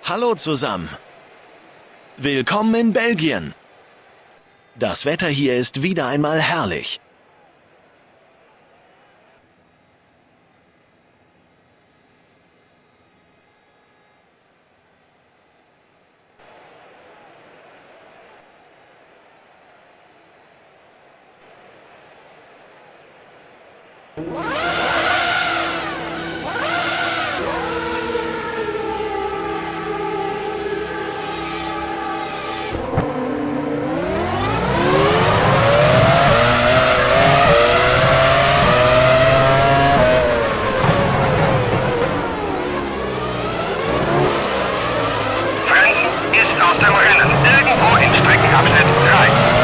Hallo zusammen. Willkommen in Belgien. Das Wetter hier ist wieder einmal herrlich. Aus dem Rennen, irgendwo in Streckenabschnitt 3.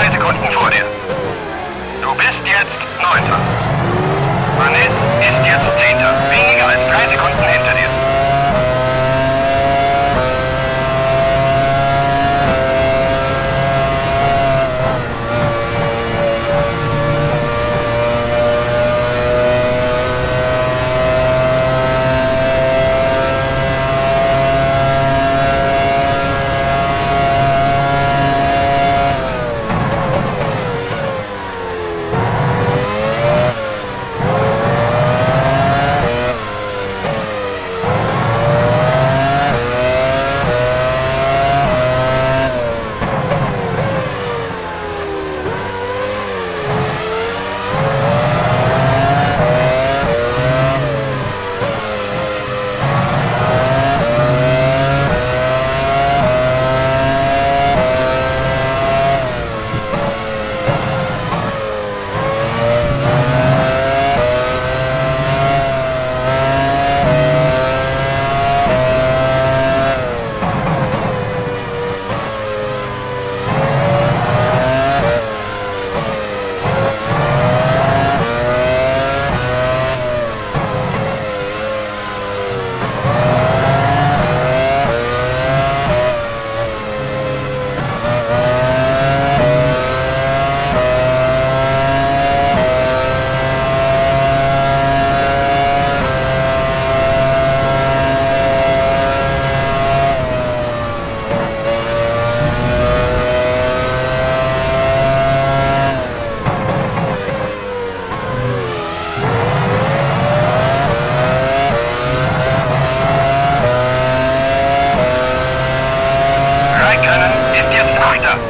3 Sekunden vor dir. Du bist jetzt 9. Vanessa ist jetzt 10. Weniger als 3 Sekunden hinter dir.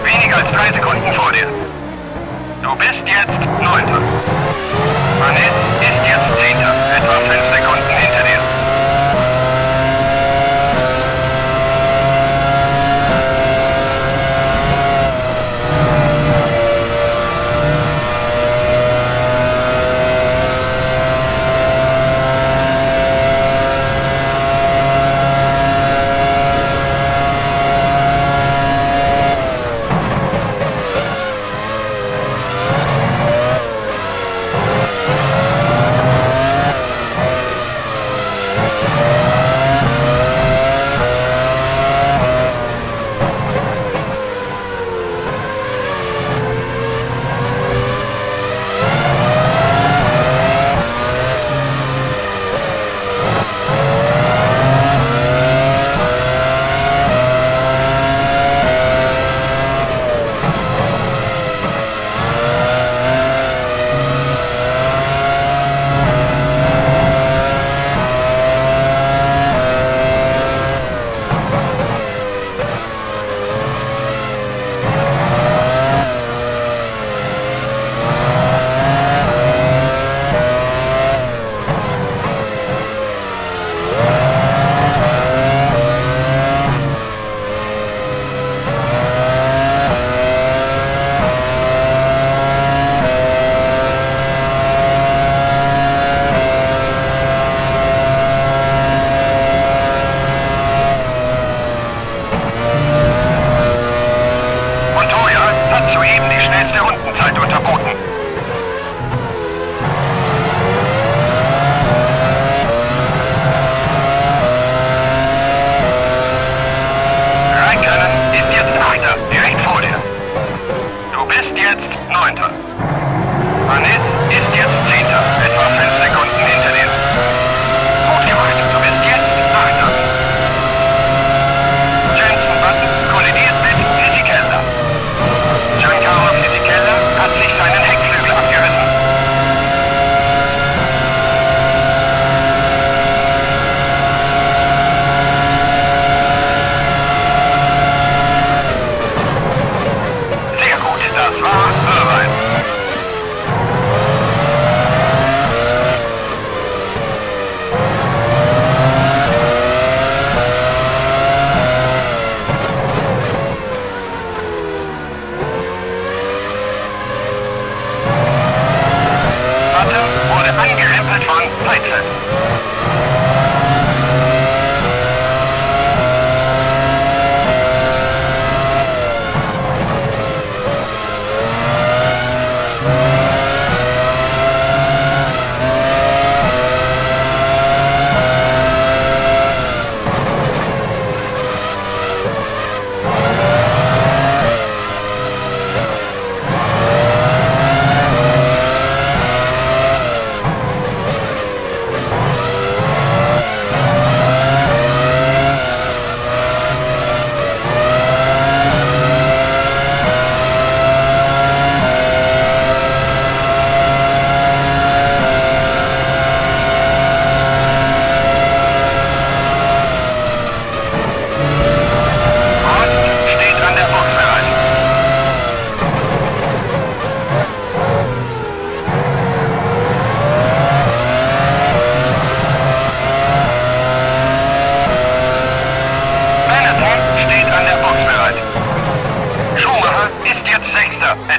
Weniger als 3 Sekunden vor dir. Du bist jetzt 9. Vanessa ist jetzt 10. Etwa 5 Sekunden hinter dir.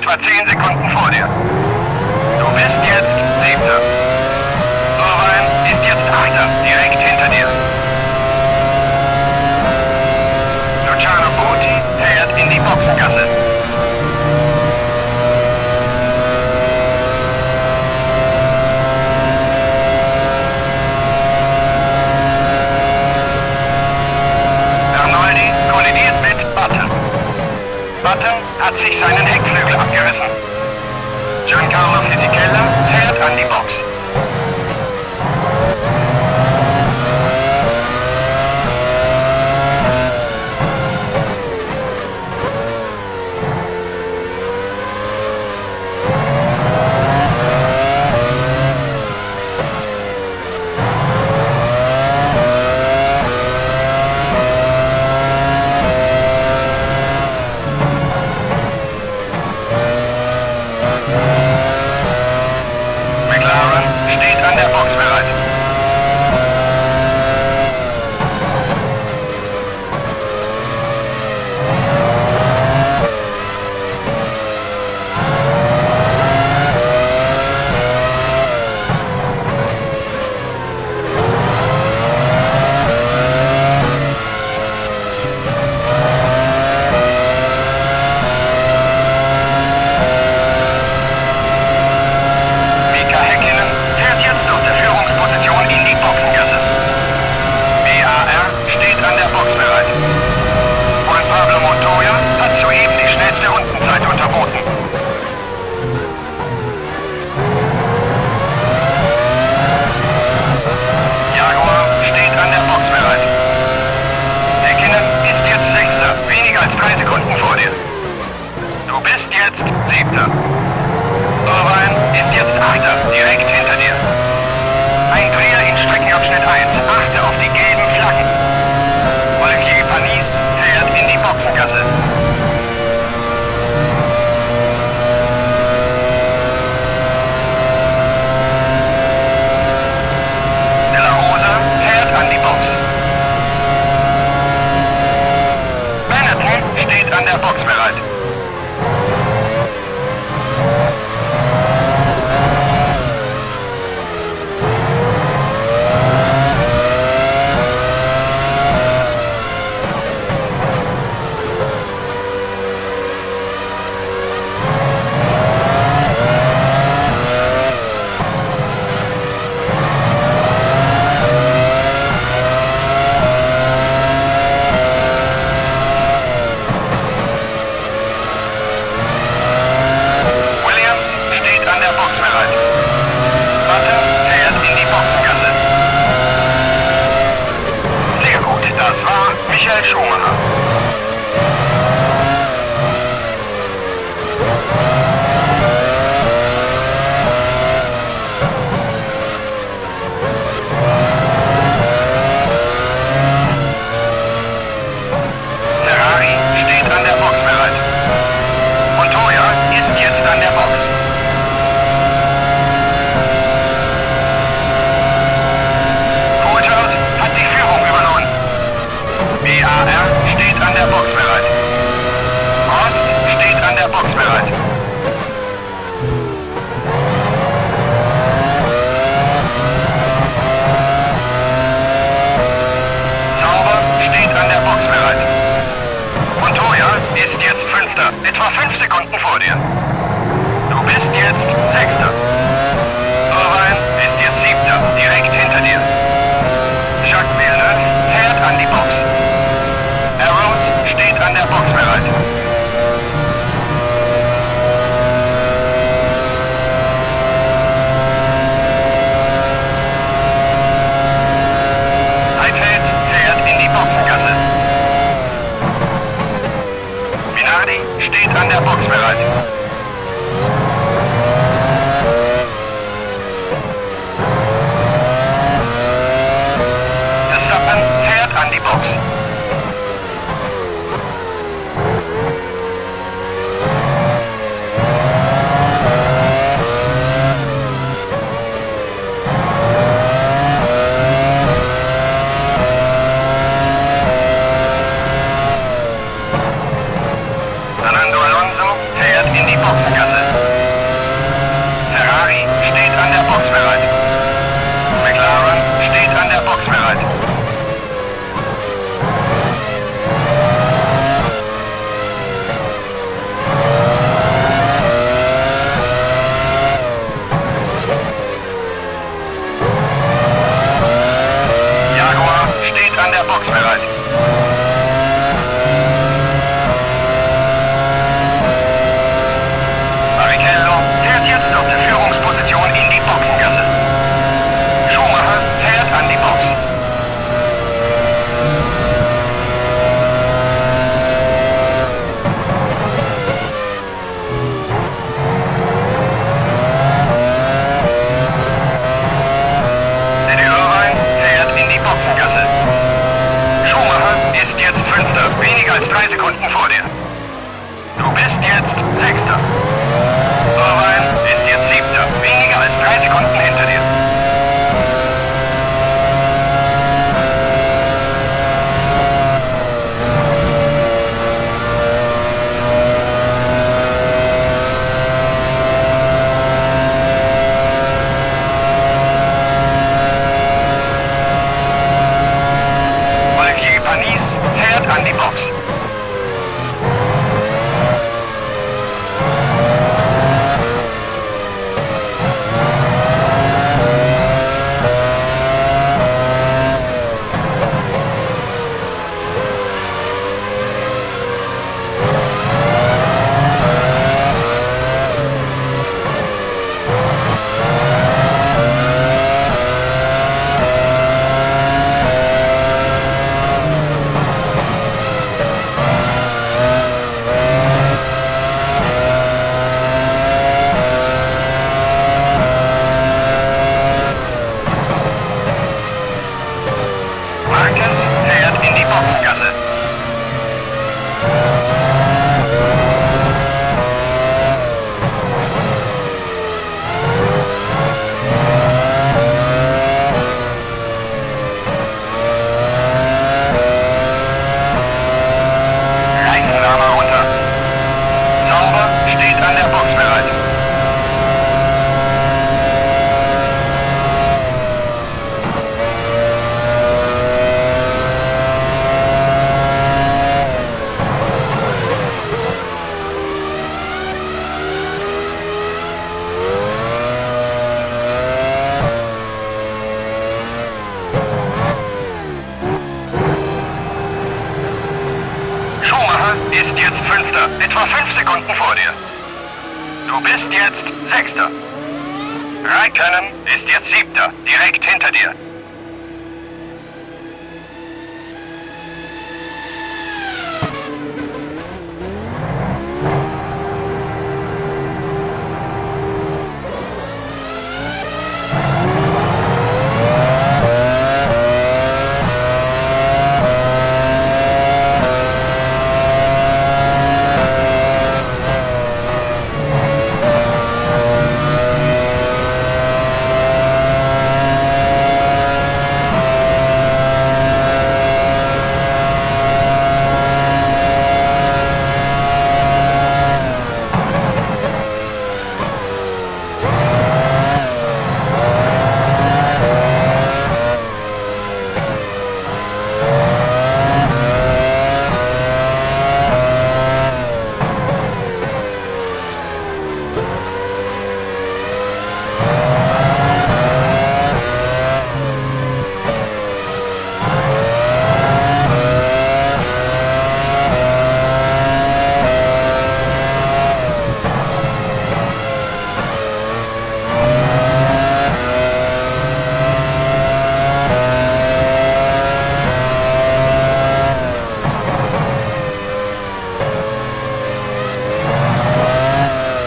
etwa 10 Sekunden vor dir. Du bist jetzt 7. Irvine ist jetzt 8. direkt hinter dir. Luciano Buti fährt in die Boxengasse. Arnoldi kollidiert mit Button. Button hat sich seinen Heckflügel abgerissen. Giancarlo Fisichella fährt an die Box. McLaren steht an der Box bereit. Mika Häkkinen fährt jetzt aus der Führungsposition in die Boxengasse. BAR steht an der Box bereit. Juan Pablo Montoya hat soeben die schnellste Rundenzeit unterboten. Jaguar steht an der Box bereit. Häkkinen ist jetzt 6. weniger als 3 Sekunden vor dir. Du bist jetzt 7. Irvine ist jetzt 8. direkt hinter dir. Ein Dreher in Streckenabschnitt 1. Achte auf die gelben Flaggen. Olivier Panis fährt in die Boxengasse. De La Rosa fährt an die Box. Benetton steht an der Box bereit. Williams steht an der Box bereit. Button fährt in die Boxengasse. Sehr gut, das war Michael Schumacher. Ferrari steht an der Box bereit. Montoya ist jetzt an der Box. Coulthard hat die Führung übernommen. BAR steht an der Box bereit. Rost steht an der Box bereit. Sauber steht an der Box bereit. Montoya ist jetzt 5. etwa 5 Sekunden vor dir. Du bist jetzt 6. Irvine ist jetzt 7. direkt hinter dir. Jacques Villeneuve fährt an die Box. Arrows steht an der Box bereit. Heidfeld fährt in die Boxengasse. Minardi steht an der Box bereit. Verstappen fährt an die Box. Fernando Alonso fährt in die Boxengasse. Ferrari steht an der Box bereit. McLaren steht an der Box bereit. Jaguar steht an der Box bereit. Barrichello fährt jetzt auf der Führungsposition in die Boxengasse. Schumacher fährt an die Box. Der Irvine fährt in die Boxengasse. Schumacher ist jetzt Fünfter, weniger als 3 Sekunden vor dir. Du bist jetzt Sechster. Irvine ist jetzt Siebter, weniger als 3 Sekunden hinter dir. Olivier Panis fährt an die Box. Marquez fährt in die Boxengasse. Reifenrahmen runter. Sauber steht an der Box bereit. Schumacher ist jetzt Fünfter, etwa 5 Sekunden vor dir. Du bist jetzt Sechster. Raikkonen ist jetzt Siebter, direkt hinter dir.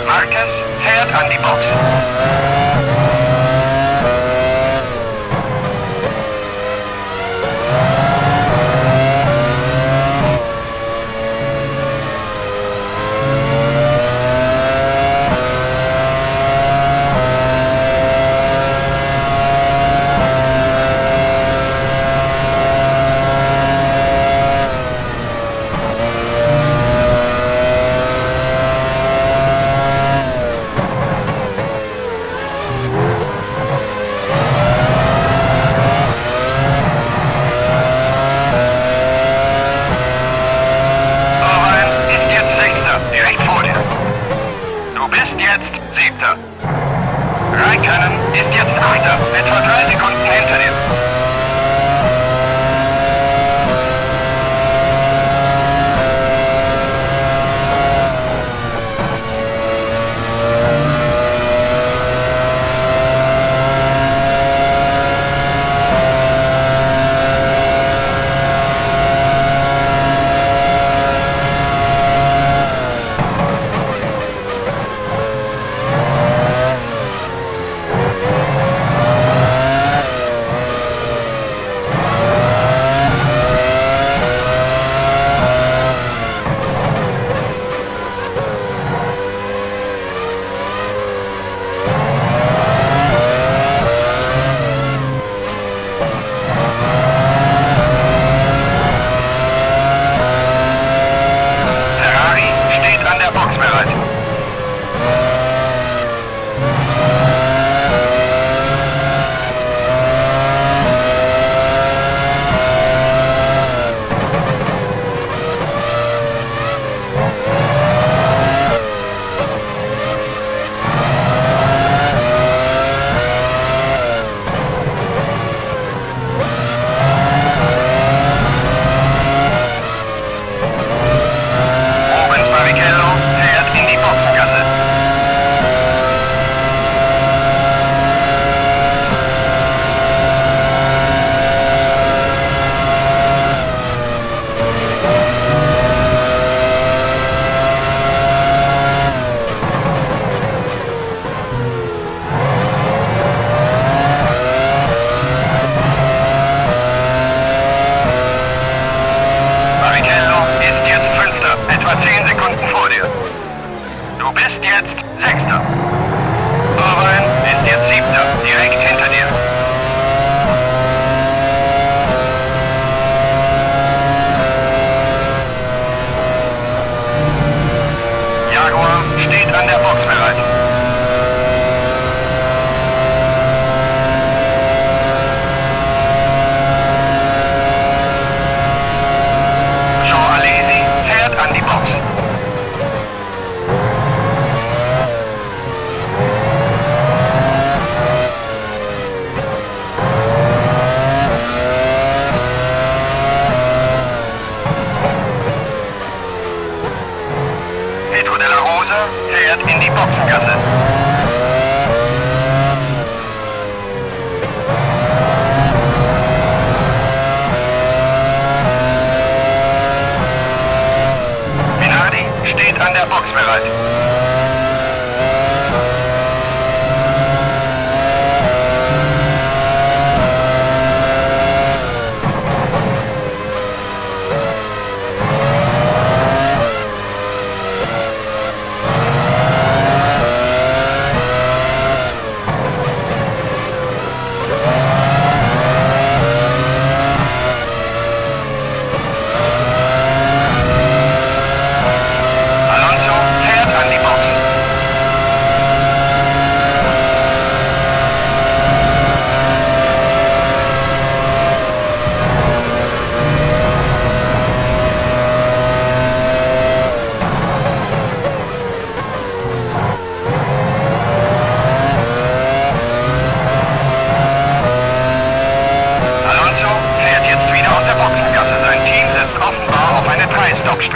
Marquez fährt an die Box. 7. Raikkonen ist jetzt 8. Etwa 3 Sekunden hinter dir.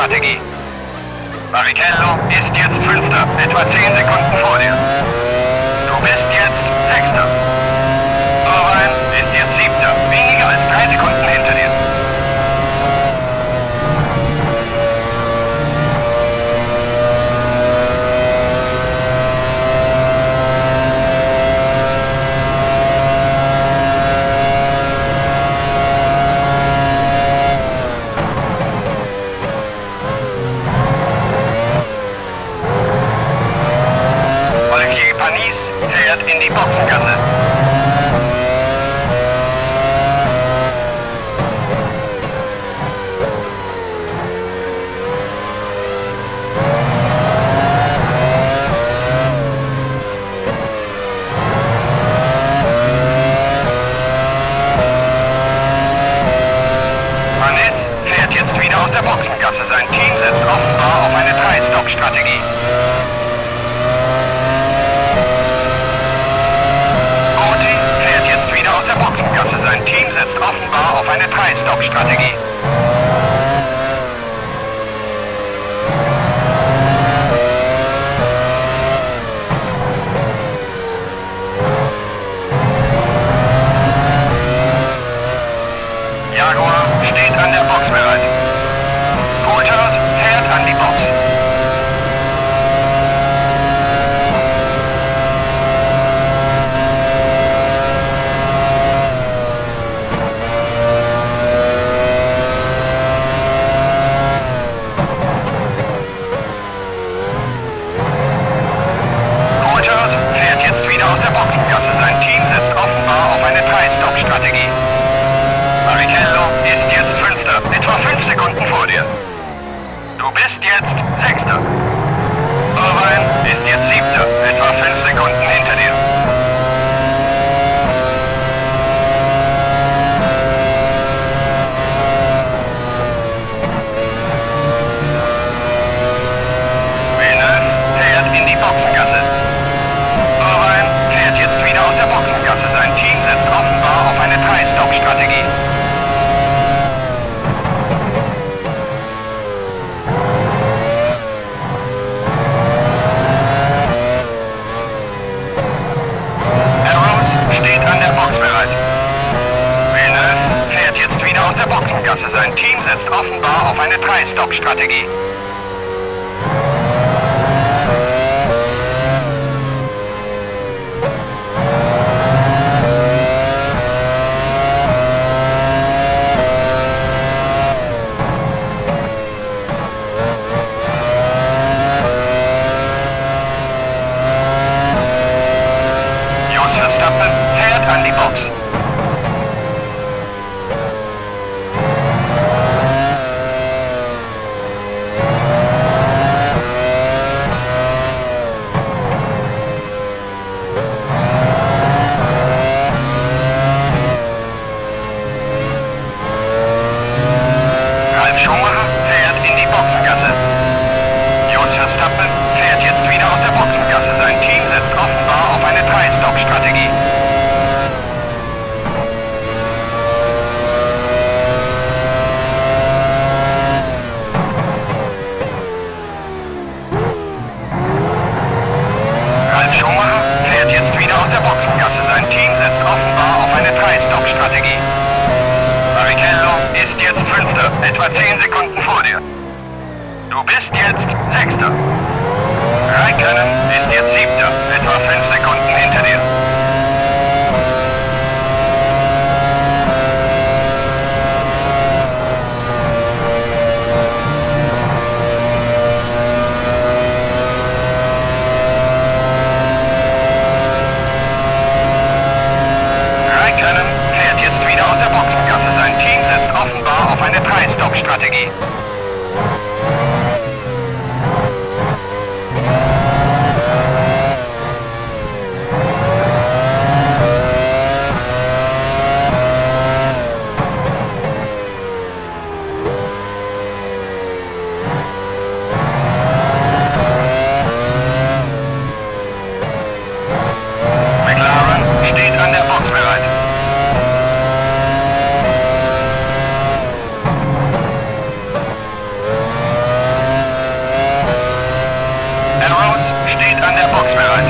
Strategie. Barrichello ist jetzt Fünfter, etwa 10 Sekunden vor dir. Du bist jetzt Sechster. Irvine ist jetzt Siebter, weniger als 3 Sekunden hinter dir. Drei-Stock-Strategie. Arrows steht an der Box bereit. Villeneuve fährt jetzt wieder aus der Boxengasse. Sein Team setzt offenbar auf eine Drei-Stock-Strategie. Verstappen fährt an die Box. Ralf Schumacher fährt in die Boxengasse. Jos Verstappen fährt jetzt wieder aus der Boxengasse. Sein Team setzt offenbar auf eine Drei-Stock-Strategie. Ralf Schumacher fährt jetzt wieder aus der Boxengasse. Sein Team setzt offenbar auf eine Drei-Stock-Strategie. Barrichello ist jetzt Fünfter, etwa 10 Sekunden vor dir. Du bist jetzt Sechster. Räikkönen ist jetzt Siebter, etwa 5 Sekunden hinter dir. Räikkönen fährt jetzt wieder aus der Boxengasse. Sein Team setzt offenbar auf eine Drei-Stock-Strategie. McLaren steht an der Box bereit. Arrows steht an der Box bereit.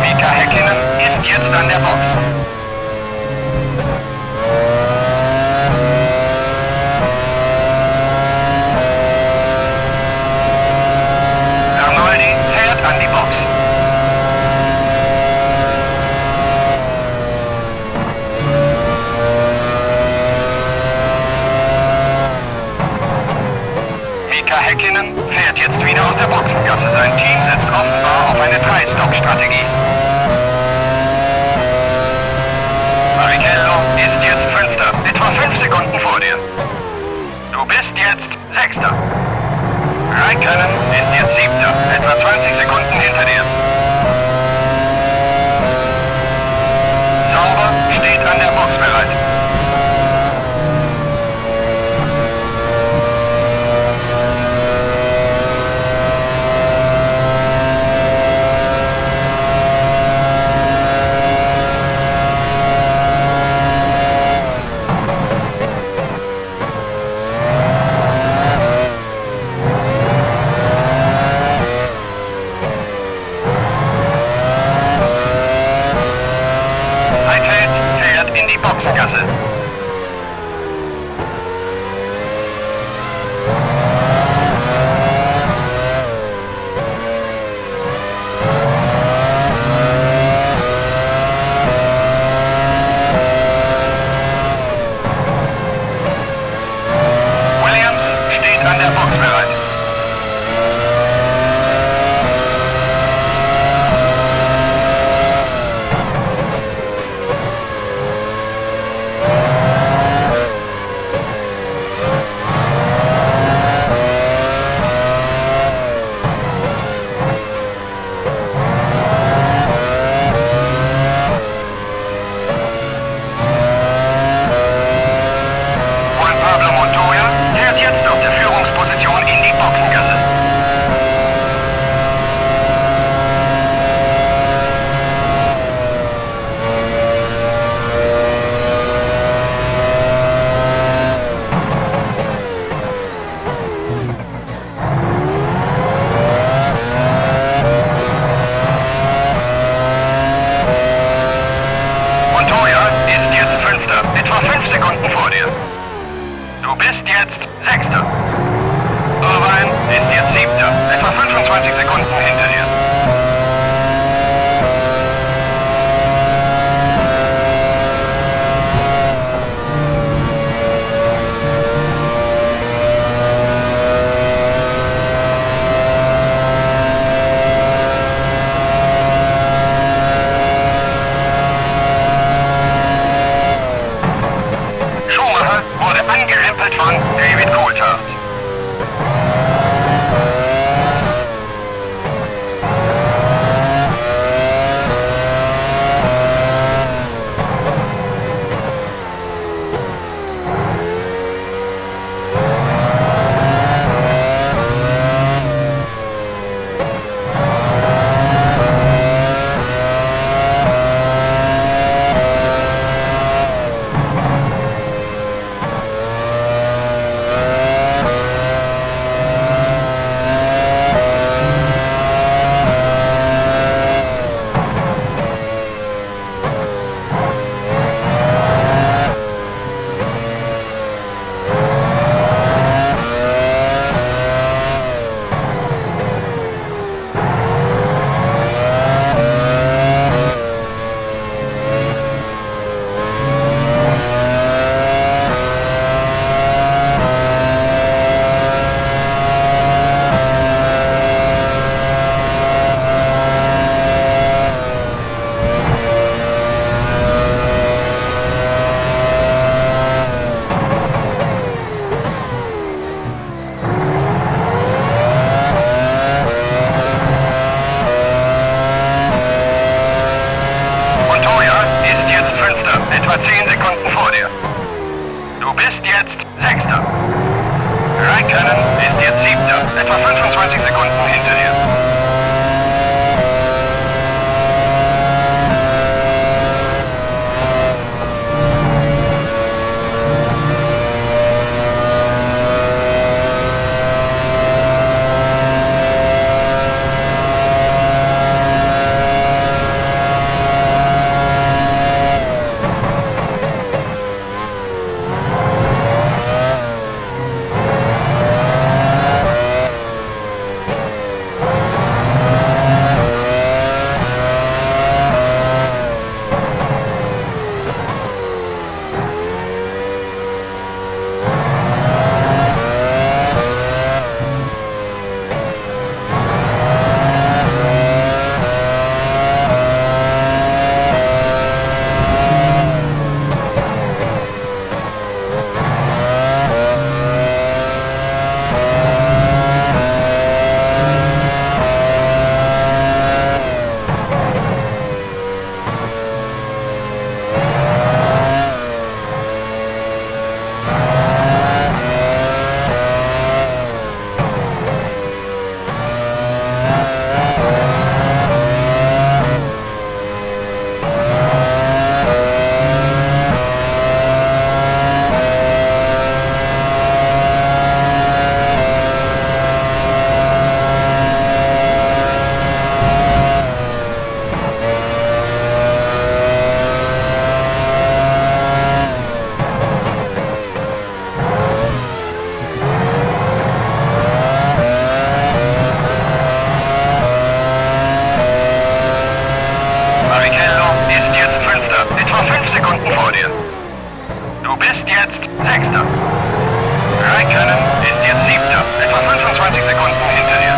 Mika Häkkinen ist jetzt an der Box. Arnoldi fährt an die Box. Mika Häkkinen fährt jetzt wieder aus der Boxengasse. Sein Team setzt offenbar auf eine Drei-Stock-Strategie. etwa 10 Sekunden vor dir. Du bist jetzt Sechster. Raikkonen ist jetzt Siebter, etwa 25 Sekunden hinter dir. Du bist jetzt Sechster. Raikkonen ist jetzt Siebter, etwa 25 Sekunden hinter dir.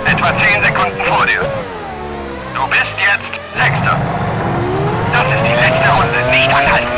Etwa 10 Sekunden vor dir. Du bist jetzt Sechster. Das ist die letzte Runde. Nicht anhalten.